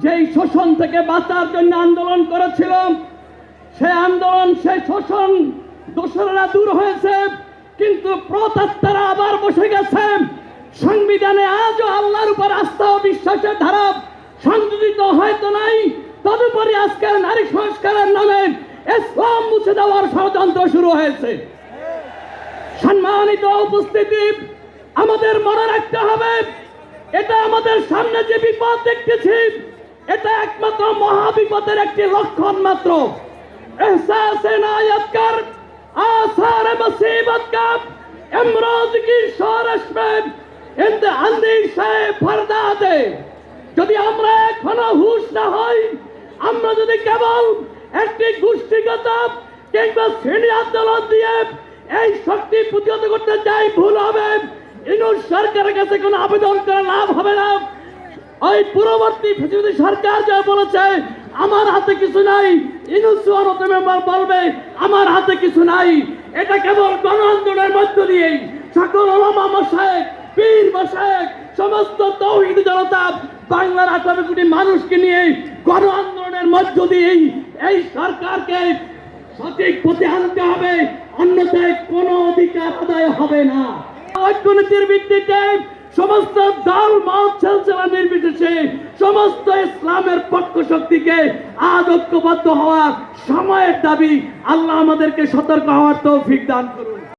যেই শোষণ থেকে বাঁচার জন্য আন্দোলন করেছিল, সেই আন্দোলন, সেই শোষণ দোসরেরা দূর হয়েছে, কিন্তু প্রতাত্তারা আবার বসে গেছে। সংবিধানে আজও আল্লাহর উপর আস্থা ও বিশ্বাসের ধারা সংযোজিত হয়তো নাই, তদুপরি আজকের নারী সংস্কারের নামে ইসলাম মুছে দেওয়ার ষড়যন্ত্র শুরু হয়েছে। সম্মানিত উপস্থিতি, আমাদের মনে রাখতে হবে, এটা আমাদের সামনে যে বিপদ দেখতেছি, এটা একমাত্র মহাবিপদের একটি লক্ষণ মাত্র। এহসাসে নায়াত কর आसार मुसीबत का इमरोज की शोरश में इंद अंदेशे फरदा दे। যদি আমরা এখনো হুঁশ না হই, আমরা যদি কেবল একটি গোষ্ঠীগত কিংবা শ্রেণী আন্দোলন দিয়ে এই শক্তি প্রতিহত করতে চাই, ভুল হবে। ইউনূস সরকারের কাছে কোনো আবেদন করে লাভ হবে না। ওই পূর্ববর্তী ফ্যাসিবাদী সরকার যা বলেছে আমার হাতে কিছু নাই, ইউনূস মেম্বার বলবে আমার হাতে কিছু নাই। এটা কেবল গণ আন্দোলনের মধ্য দিয়েই সকল ওলামা মাশায়েখ, পীর মাশায়েখ, সমস্ত তাওহীদি জনতা, বাংলার 18 কোটি মানুষকে নিয়ে গণ আন্দোলনের মধ্য দিয়েই এই সরকারকে সঠিক পথে আনতে হবে, অন্যথায় কোনো অধিকার আদায় হবে না। ঐক্যনীতির ভিত্তিতে সমস্ত দল মত সিলসিলা নির্বিশেষে সমস্ত ইসলামের পক্ষ শক্তিকে আজ ঐক্যবদ্ধ হওয়ার সময়ের দাবি। আল্লাহ আমাদেরকে সতর্ক হওয়ার তৌফিক দান করুন।